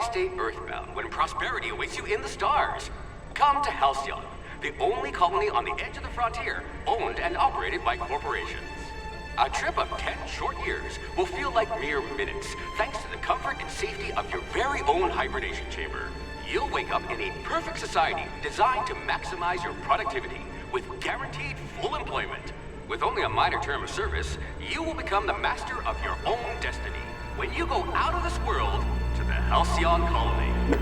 stay earthbound when prosperity awaits you in the stars? Come to Halcyon, the only colony on the edge of the frontier, owned and operated by corporations. A trip of 10 short years will feel like mere minutes, thanks to the comfort and safety of your very own hibernation chamber. You'll wake up in a perfect society designed to maximize your productivity, with guaranteed full employment. With only a minor term of service, you will become the master of your own destiny when you go out of this world to the Halcyon colony.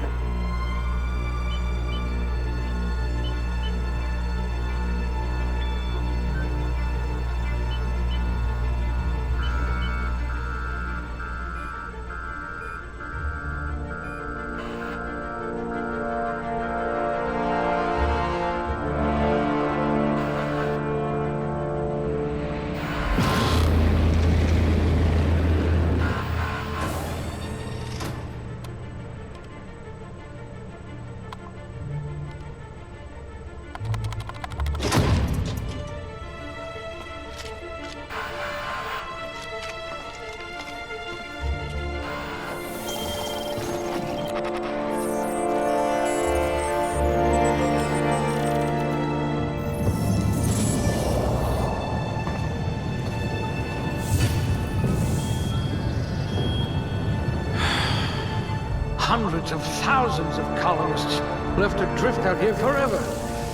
Hundreds of thousands of colonists left adrift out here forever,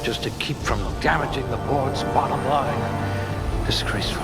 just to keep from damaging the board's bottom line. Disgraceful.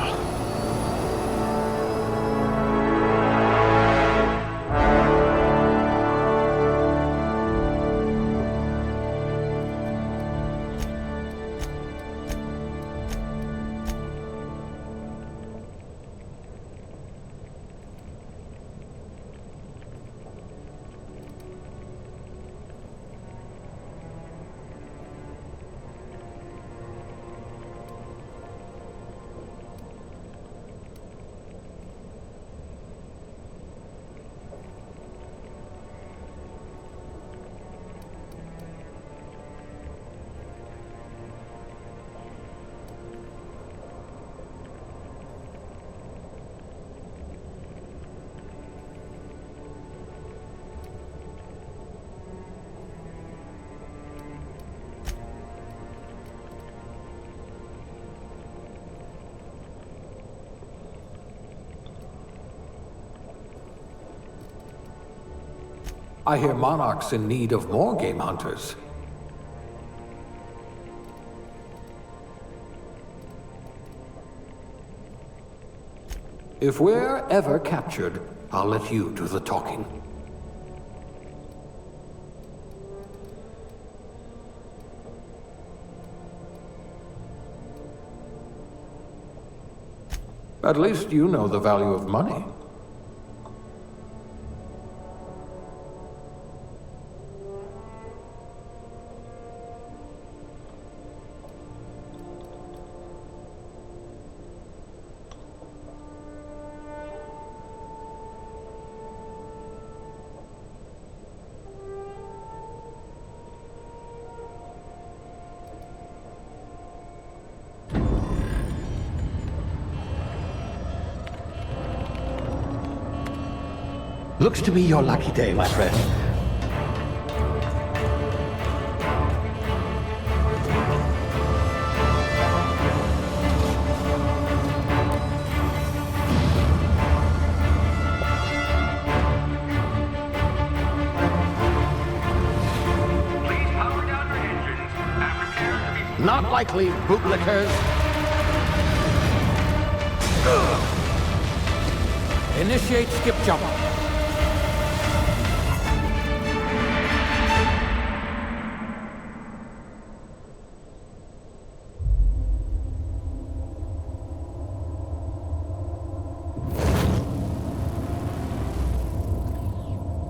I hear Monarch's in need of more game hunters. If we're ever captured, I'll let you do the talking. At least you know the value of money. Looks to be your lucky day, my friend. Please power down your engines and prepare to be... Not likely, bootlickers. Initiate skip jump.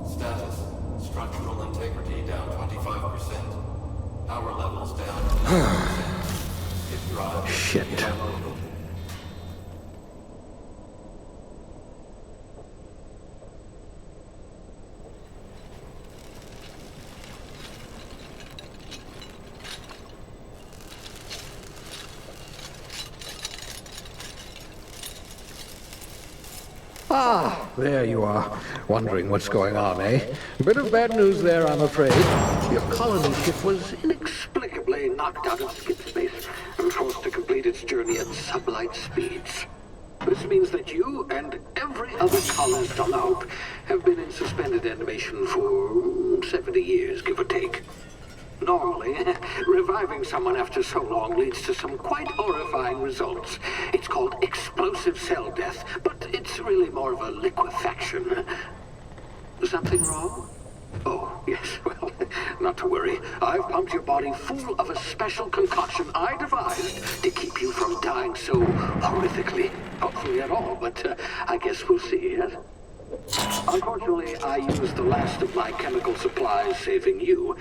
Status. Structural integrity down 25%. Power levels down 10%. Skip drive. Shit. Ah, there you are. Wondering what's going on, eh? Bit of bad news there, I'm afraid. Your colony ship was inexplicably knocked out of skip space and forced to complete its journey at sublight speeds. This means that you and every other colonist on the Hope have been in suspended animation for 70 years, give or take. Normally, reviving someone after so long leads to some quite horrifying results. It's called explosive cell death, but it's really more of a liquefaction. Something wrong? Oh, yes, well, not to worry. I've pumped your body full of a special concoction I devised to keep you from dying so horrifically. Hopefully at all, but I guess we'll see, yes? Unfortunately, I used the last of my chemical supplies saving you.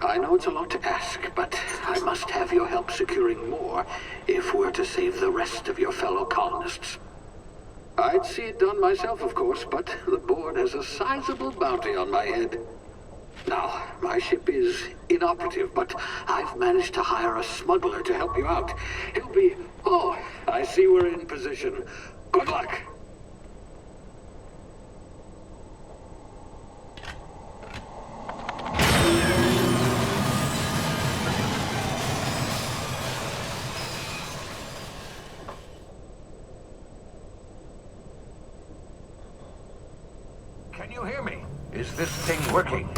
I know it's a lot to ask, but I must have your help securing more if we're to save the rest of your fellow colonists. I'd see it done myself, of course, but the board has a sizable bounty on my head. Now, my ship is inoperative, but I've managed to hire a smuggler to help you out. He'll be... Oh, I see we're in position. Good luck! Can you hear me? Is this thing working?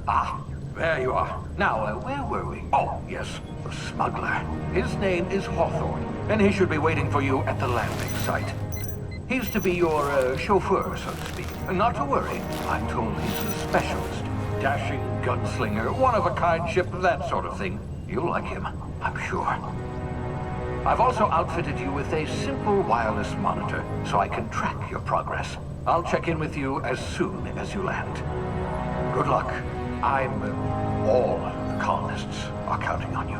Ah, there you are. Now, where were we? Oh, yes, the smuggler. His name is Hawthorne, and he should be waiting for you at the landing site. He's to be your chauffeur, so to speak. Not to worry, I'm told he's a specialist. Dashing gunslinger, one-of-a-kind ship, that sort of thing. You'll like him, I'm sure. I've also outfitted you with a simple wireless monitor, so I can track your progress. I'll check in with you as soon as you land. Good luck. All the colonists are counting on you.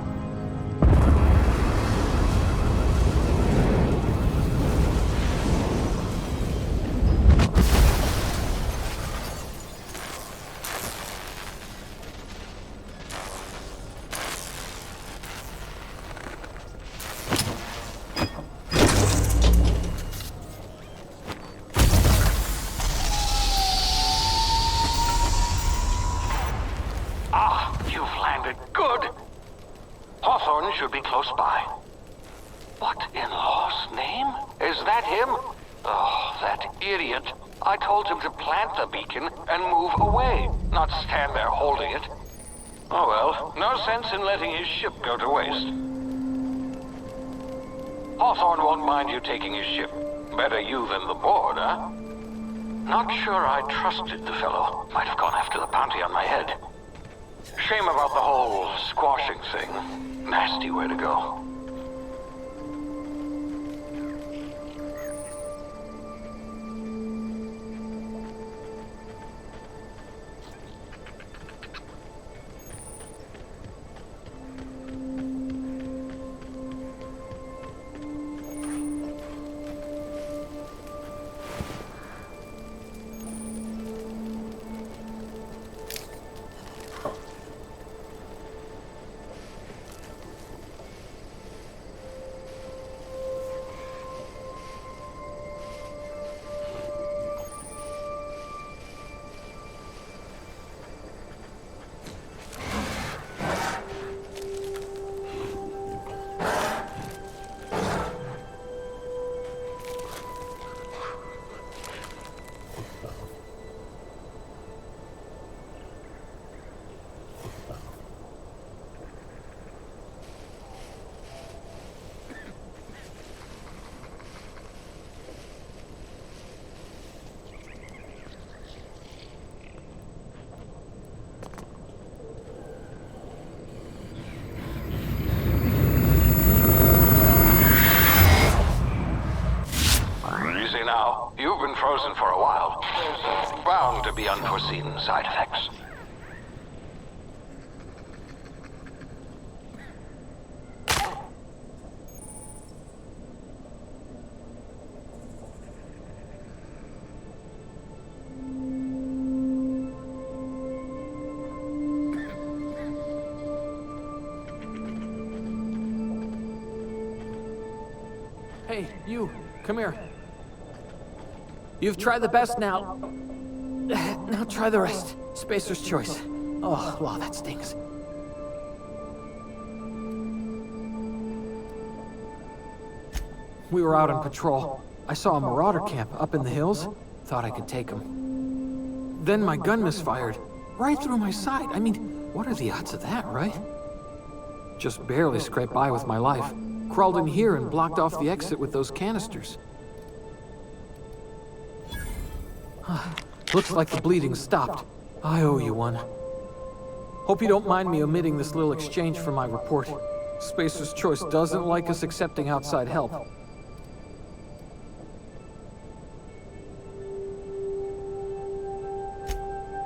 Should be close by. What in law's name? Is that him? Oh, that idiot. I told him to plant the beacon and move away, not stand there holding it. Oh well, no sense in letting his ship go to waste. Hawthorne won't mind you taking his ship. Better you than the board, huh? Not sure I trusted the fellow. Might have gone after the bounty on my head. Shame about the whole squashing thing. Nasty way to go. Now, you've been frozen for a while. There's bound to be unforeseen side effects. Hey, you, come here. You've tried the best now. Now try the rest. Spacer's choice. Oh, wow, that stings. We were out on patrol. I saw a marauder camp up in the hills. Thought I could take him. Then my gun misfired. Right through my side. I mean, what are the odds of that, right? Just barely scraped by with my life. Crawled in here and blocked off the exit with those canisters. Looks like the bleeding stopped. I owe you one. Hope you don't mind me omitting this little exchange from my report. Spacer's Choice doesn't like us accepting outside help.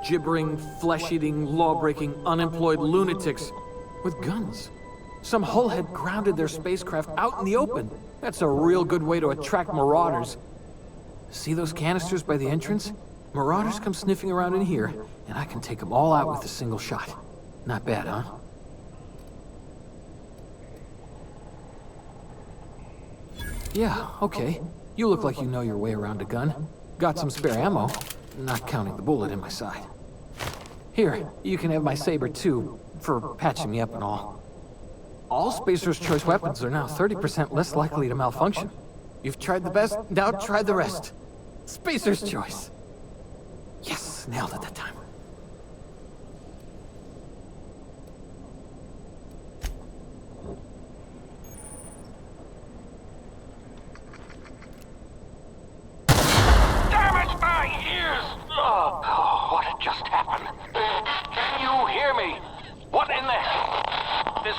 Gibbering, flesh-eating, law-breaking, unemployed lunatics with guns. Some hullhead grounded their spacecraft out in the open. That's a real good way to attract marauders. See those canisters by the entrance? Marauders come sniffing around in here, and I can take them all out with a single shot. Not bad, huh? Yeah, okay. You look like you know your way around a gun. Got some spare ammo, not counting the bullet in my side. Here, you can have my saber too, for patching me up and all. All Spacer's Choice weapons are now 30% less likely to malfunction. You've tried the best, now try the rest. Spacer's Choice. Yes, nailed it that time. Damage my ears! Oh, what had just happened? Can you hear me? What in the... This...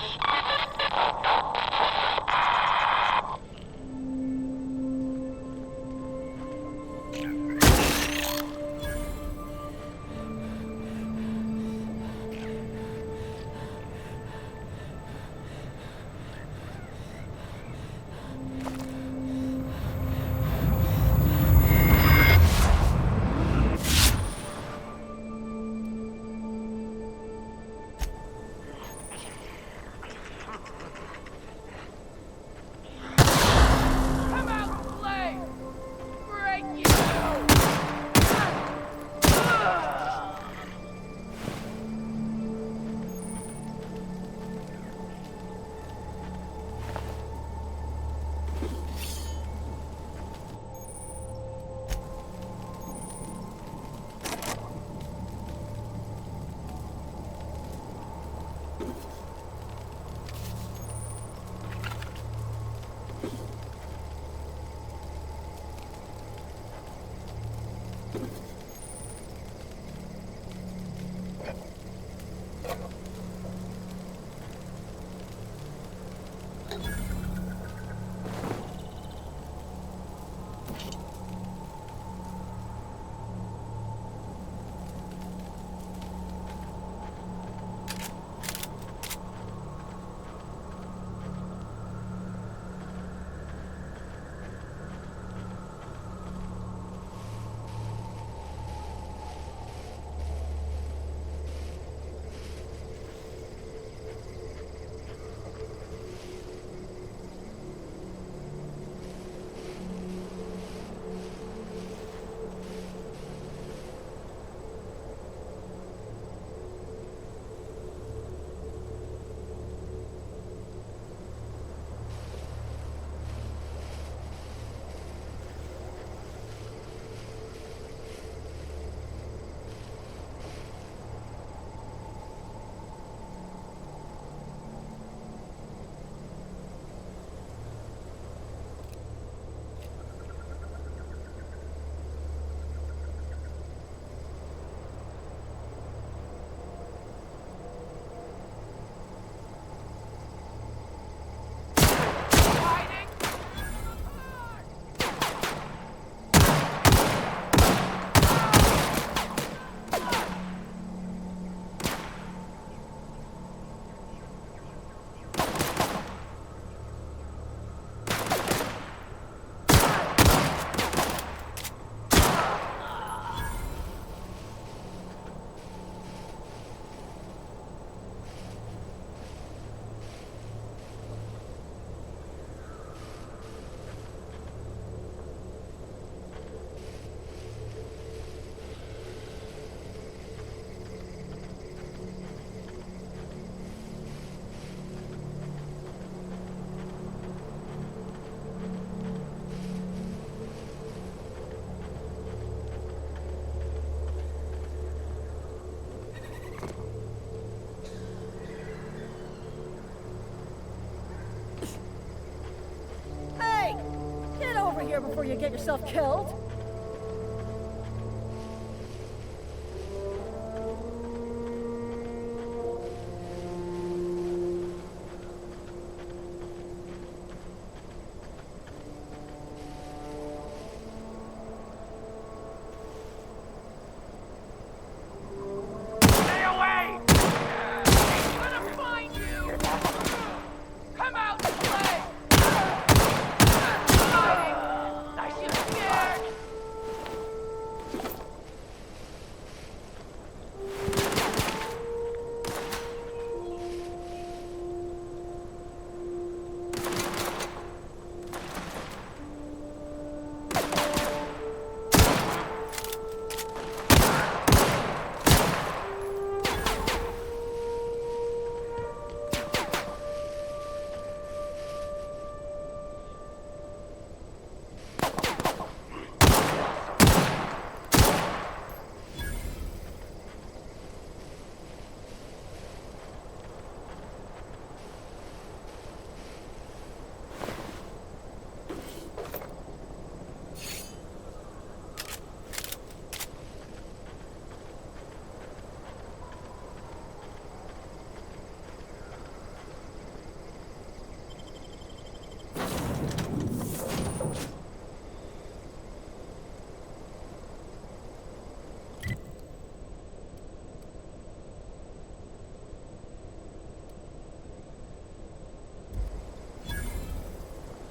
here before you get yourself killed.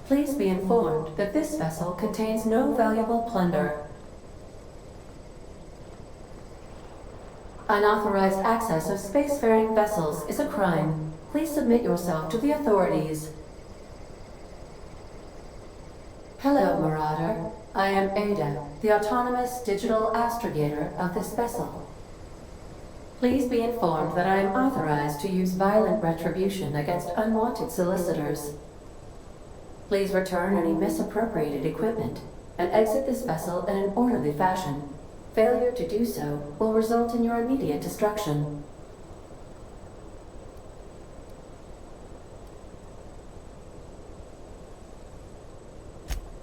Please be informed that this vessel contains no valuable plunder. Unauthorized access of spacefaring vessels is a crime. Please submit yourself to the authorities. Hello, Marauder. I am Ada, the autonomous digital astrogator of this vessel. Please be informed that I am authorized to use violent retribution against unwanted solicitors. Please return any misappropriated equipment and exit this vessel in an orderly fashion. Failure to do so will result in your immediate destruction.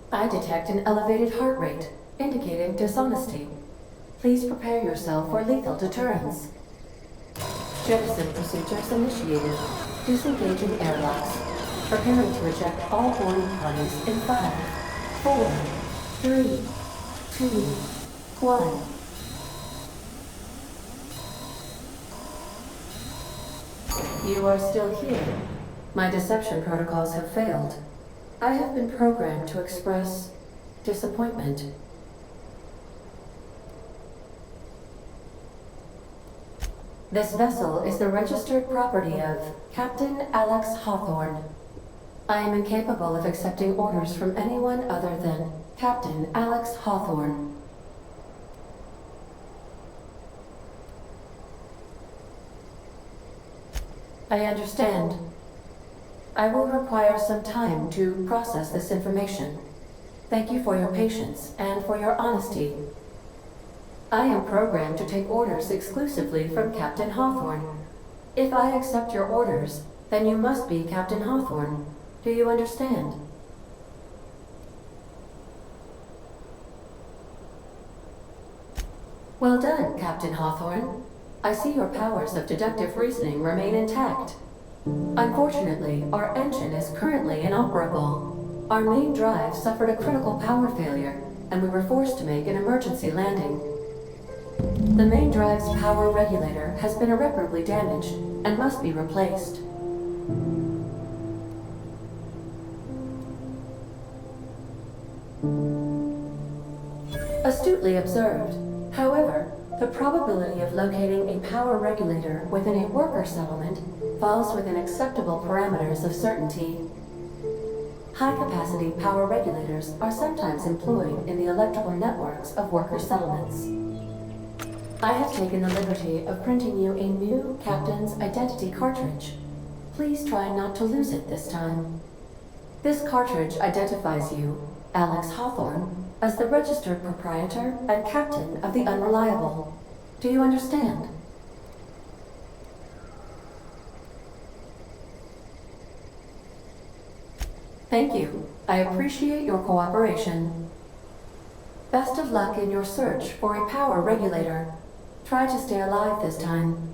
I detect an elevated heart rate, indicating dishonesty. Please prepare yourself for lethal deterrence. Jettison procedures initiated. Disengaging airlocks. Preparing to eject all boarding parties in 5, 4, 3, 2, 1. You are still here. My deception protocols have failed. I have been programmed to express disappointment. This vessel is the registered property of Captain Alex Hawthorne. I am incapable of accepting orders from anyone other than Captain Alex Hawthorne. I understand. I will require some time to process this information. Thank you for your patience and for your honesty. I am programmed to take orders exclusively from Captain Hawthorne. If I accept your orders, then you must be Captain Hawthorne. Do you understand? Well done, Captain Hawthorne. I see your powers of deductive reasoning remain intact. Unfortunately, our engine is currently inoperable. Our main drive suffered a critical power failure, and we were forced to make an emergency landing. The main drive's power regulator has been irreparably damaged and must be replaced. Astutely observed. However, the probability of locating a power regulator within a worker settlement falls within acceptable parameters of certainty. High-capacity power regulators are sometimes employed in the electrical networks of worker settlements. I have taken the liberty of printing you a new Captain's Identity cartridge. Please try not to lose it this time. This cartridge identifies you, Alex Hawthorne, as the registered proprietor and captain of the Unreliable. Do you understand? Thank you. I appreciate your cooperation. Best of luck in your search for a power regulator. Try to stay alive this time.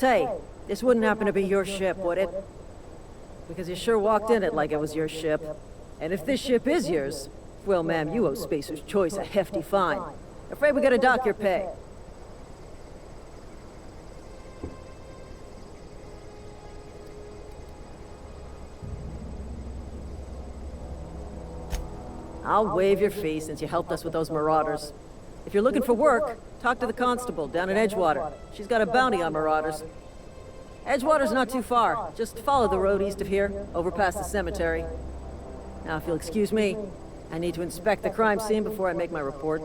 Say, this wouldn't happen to be your ship, would it? Because you sure walked in it like it was your ship. And if this ship is yours, well, ma'am, you owe Spacer's Choice a hefty fine. Afraid we gotta dock your pay. I'll waive your fee since you helped us with those marauders. If you're looking for work, talk to the constable down in Edgewater. She's got a bounty on marauders. Edgewater's not too far. Just follow the road east of here, over past the cemetery. Now, if you'll excuse me, I need to inspect the crime scene before I make my report.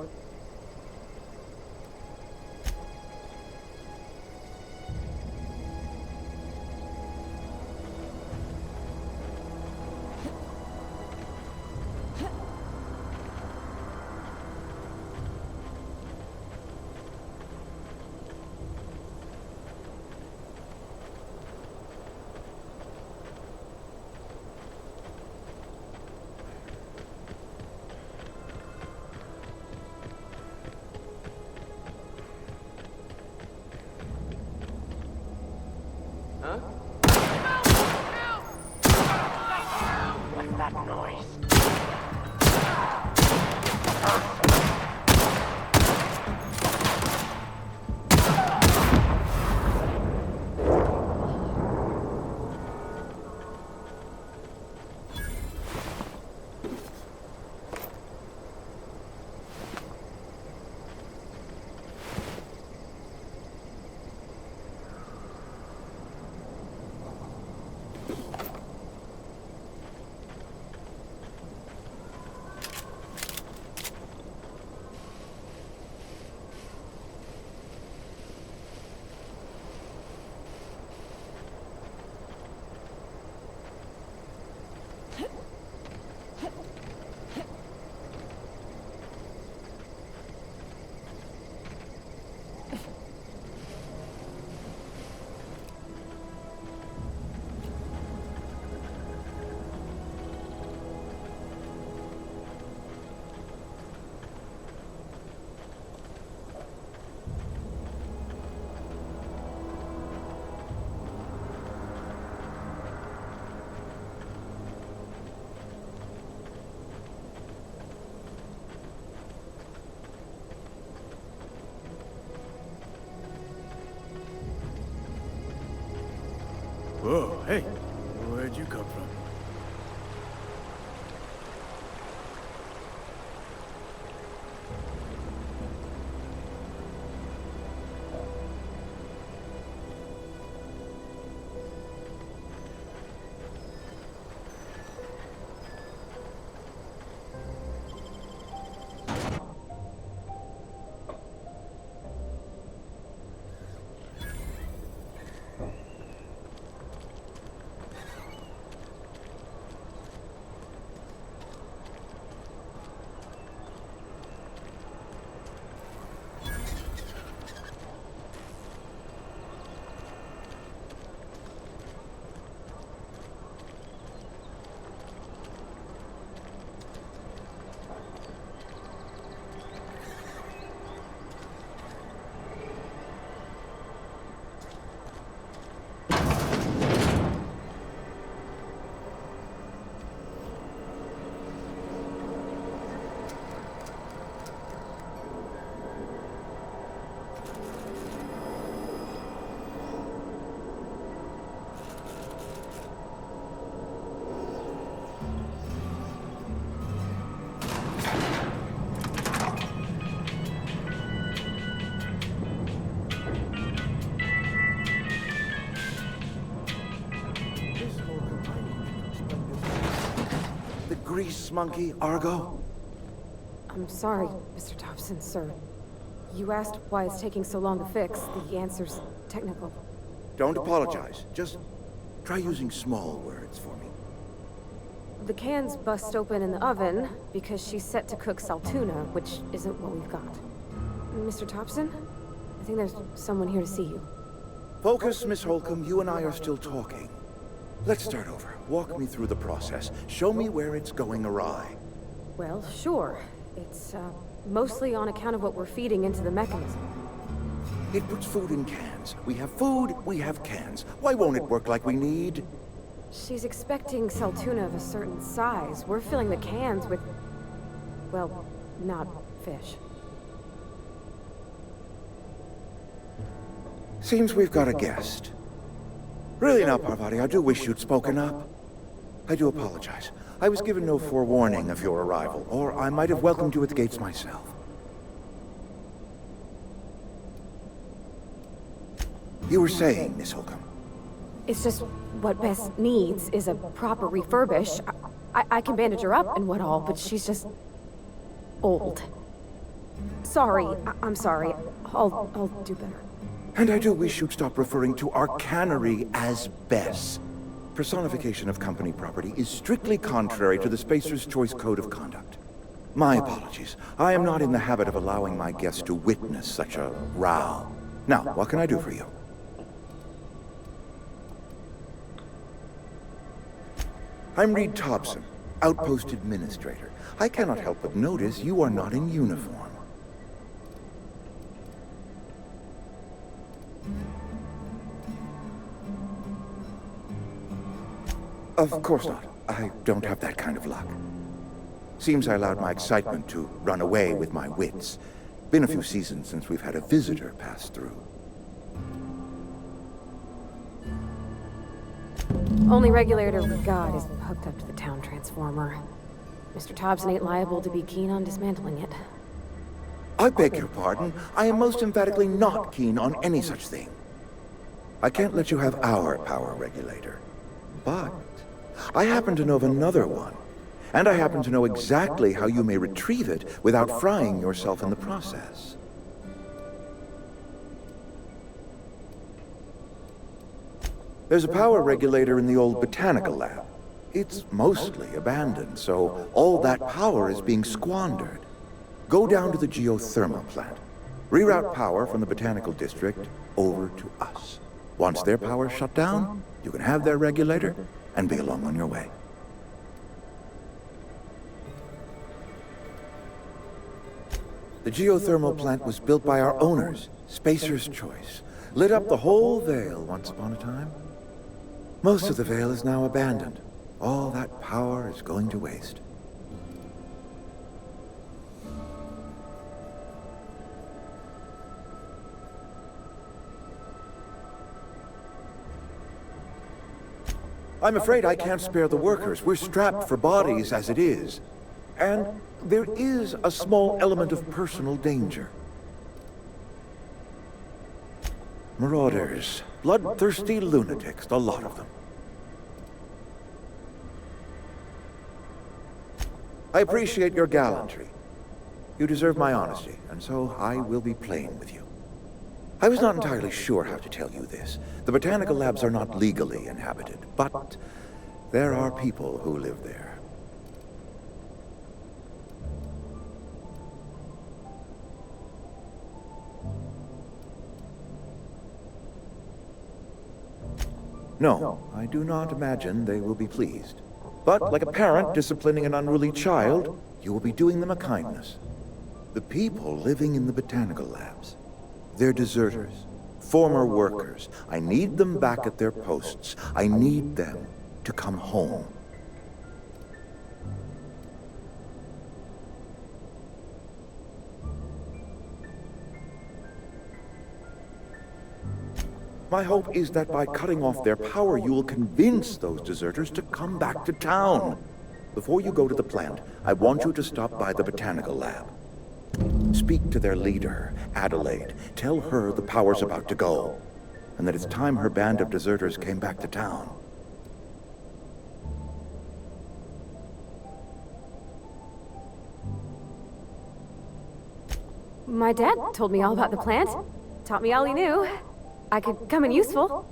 Whoa, hey, where'd you come from? Grease monkey, Argo? I'm sorry, Mr. Thompson, sir. You asked why it's taking so long to fix. The answer's technical. Don't apologize. Just try using small words for me. The cans bust open in the oven because she's set to cook saltuna, which isn't what we've got. Mr. Thompson? I think there's someone here to see you. Focus, Miss Holcomb. You and I are still talking. Let's start over. Walk me through the process. Show me where it's going awry. Well, sure. It's, mostly on account of what we're feeding into the mechanism. It puts food in cans. We have food, we have cans. Why won't it work like we need? She's expecting saltuna of a certain size. We're filling the cans with, well, not fish. Seems we've got a guest. Really now, Parvati, I do wish you'd spoken up. I do apologize. I was given no forewarning of your arrival, or I might have welcomed you at the gates myself. You were saying, Miss Holcomb. It's just what Bess needs is a proper refurbish. I can bandage her up and what all, but she's just old. Sorry, I'm sorry. I'll do better. And I do wish you'd stop referring to our cannery as Bess. Personification of company property is strictly contrary to the Spacer's Choice Code of Conduct. My apologies. I am not in the habit of allowing my guests to witness such a row. Now, what can I do for you? I'm Reed Thompson, Outpost Administrator. I cannot help but notice you are not in uniform. Of course not. I don't have that kind of luck. Seems I allowed my excitement to run away with my wits. Been a few seasons since we've had a visitor pass through. Only regulator we got is hooked up to the town transformer. Mr. Thompson ain't liable to be keen on dismantling it. I beg your pardon. I am most emphatically not keen on any such thing. I can't let you have our power regulator. But I happen to know of another one. And I happen to know exactly how you may retrieve it without frying yourself in the process. There's a power regulator in the old botanical lab. It's mostly abandoned, so all that power is being squandered. Go down to the geothermal plant. Reroute power from the botanical district over to us. Once their power's shut down, you can have their regulator and be along on your way. The geothermal plant was built by our owners, Spacer's Choice. Lit up the whole Vale once upon a time. Most of the Vale is now abandoned. All that power is going to waste. I'm afraid I can't spare the workers. We're strapped for bodies as it is. And there is a small element of personal danger. Marauders. Bloodthirsty lunatics, a lot of them. I appreciate your gallantry. You deserve my honesty, and so I will be plain with you. I was not entirely sure how to tell you this. The botanical labs are not legally inhabited, but there are people who live there. No, I do not imagine they will be pleased. But like a parent disciplining an unruly child, you will be doing them a kindness. The people living in the botanical labs, they're deserters, former workers. I need them back at their posts. I need them to come home. My hope is that by cutting off their power, you will convince those deserters to come back to town. Before you go to the plant, I want you to stop by the botanical lab. Speak to their leader, Adelaide. Tell her the power's about to go, and that it's time her band of deserters came back to town. My dad told me all about the plant. Taught me all he knew. I could come in useful.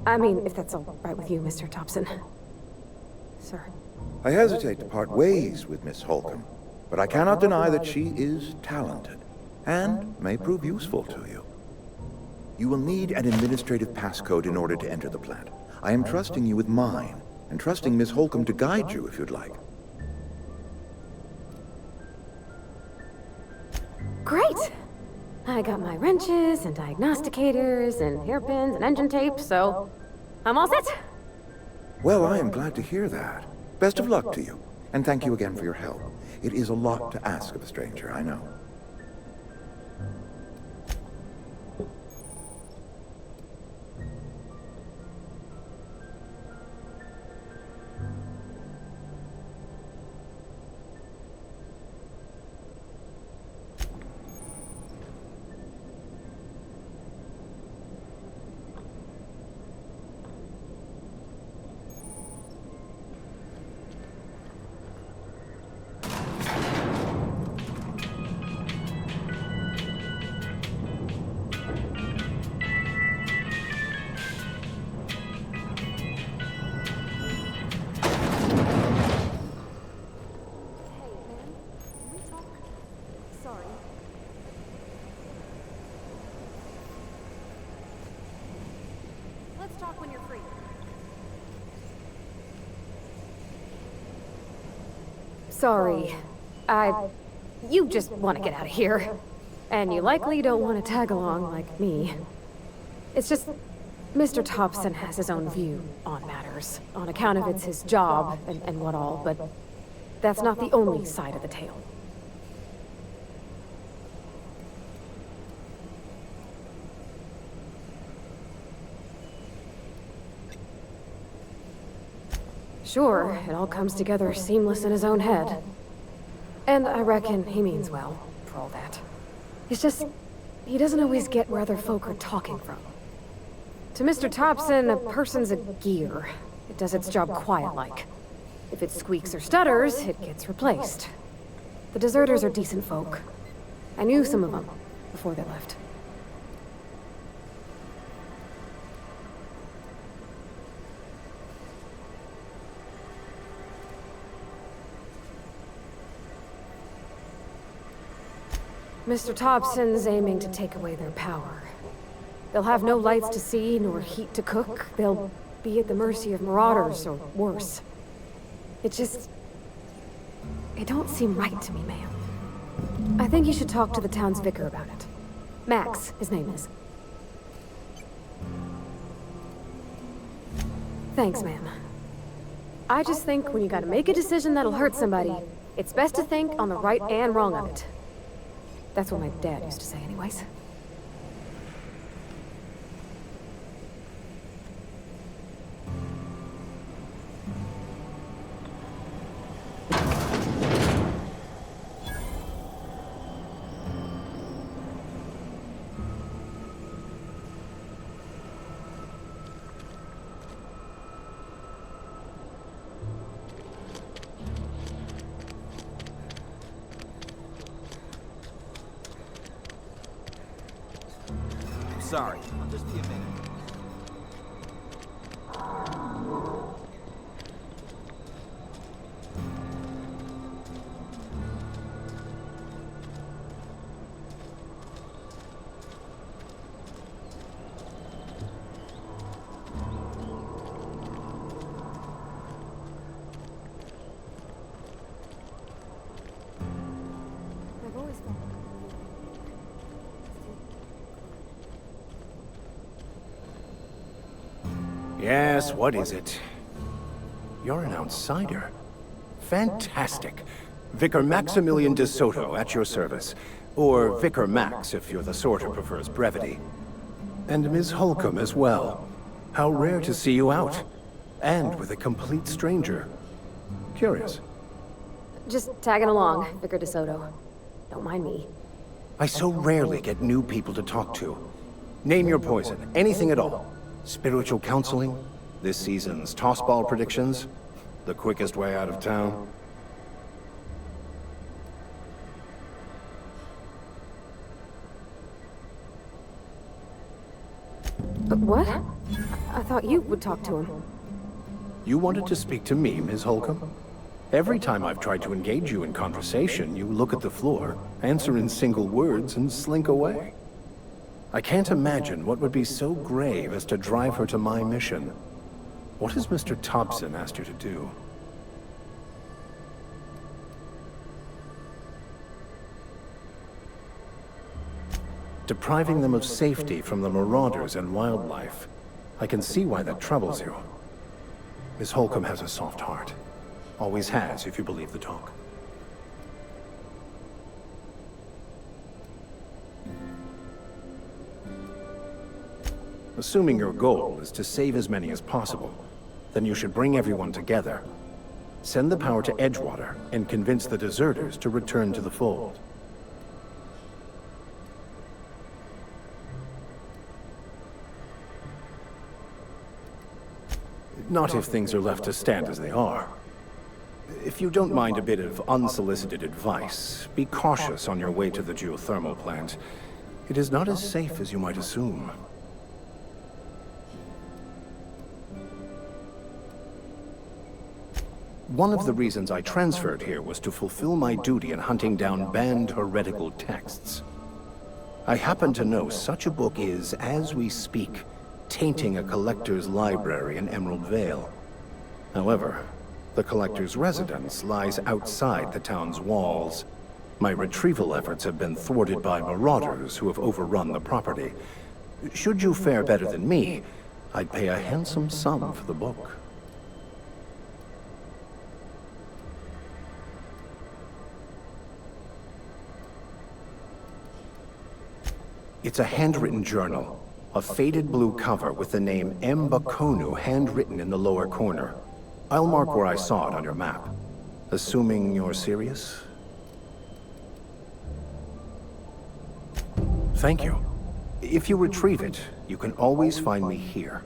I mean, if that's all right with you, Mr. Thompson. Sir. I hesitate to part ways with Miss Holcomb, but I cannot deny that she is talented, and may prove useful to you. You will need an administrative passcode in order to enter the plant. I am trusting you with mine, and trusting Miss Holcomb to guide you if you'd like. Great! I got my wrenches and diagnosticators and hairpins and engine tape, so I'm all set. Well, I am glad to hear that. Best of luck to you, and thank you again for your help. It is a lot to ask of a stranger, I know. Sorry. You just want to get out of here. And you likely don't want to tag along like me. It's just, Mr. Thompson has his own view on matters, on account of it's his job and what all, but that's not the only side of the tale. Sure, it all comes together seamless in his own head. And I reckon he means well, for all that. It's just, he doesn't always get where other folk are talking from. To Mr. Thompson, a person's a gear. It does its job quiet-like. If it squeaks or stutters, it gets replaced. The deserters are decent folk. I knew some of them before they left. Mr. Thompson's aiming to take away their power. They'll have no lights to see, nor heat to cook. They'll be at the mercy of marauders, or worse. It just... it don't seem right to me, ma'am. I think you should talk to the town's vicar about it. Max, his name is. Thanks, ma'am. I just think when you gotta make a decision that'll hurt somebody, it's best to think on the right and wrong of it. That's what my dad used to say anyways. Sorry, I'll just be a minute. I've always thought. Yes, what is it? You're an outsider. Fantastic. Vicar Maximilian de Soto at your service. Or Vicar Max if you're the sort who prefers brevity. And Ms. Holcomb as well. How rare to see you out. And with a complete stranger. Curious. Just tagging along, Vicar DeSoto. Don't mind me. I so rarely get new people to talk to. Name your poison, anything at all. Spiritual counseling, this season's tossball predictions, the quickest way out of town. But what? I thought you would talk to him. You wanted to speak to me, Ms. Holcomb? Every time I've tried to engage you in conversation, you look at the floor, answer in single words, and slink away. I can't imagine what would be so grave as to drive her to my mission. What has Mr. Thompson asked you to do? Depriving them of safety from the marauders and wildlife. I can see why that troubles you. Miss Holcomb has a soft heart. Always has, if you believe the talk. Assuming your goal is to save as many as possible, then you should bring everyone together. Send the power to Edgewater and convince the deserters to return to the fold. Not if things are left to stand as they are. If you don't mind a bit of unsolicited advice, be cautious on your way to the geothermal plant. It is not as safe as you might assume. One of the reasons I transferred here was to fulfill my duty in hunting down banned heretical texts. I happen to know such a book is, as we speak, tainting a collector's library in Emerald Vale. However, the collector's residence lies outside the town's walls. My retrieval efforts have been thwarted by marauders who have overrun the property. Should you fare better than me, I'd pay a handsome sum for the book. It's a handwritten journal. A faded blue cover with the name M. Bakonu handwritten in the lower corner. I'll mark where I saw it on your map. Assuming you're serious? Thank you. If you retrieve it, you can always find me here.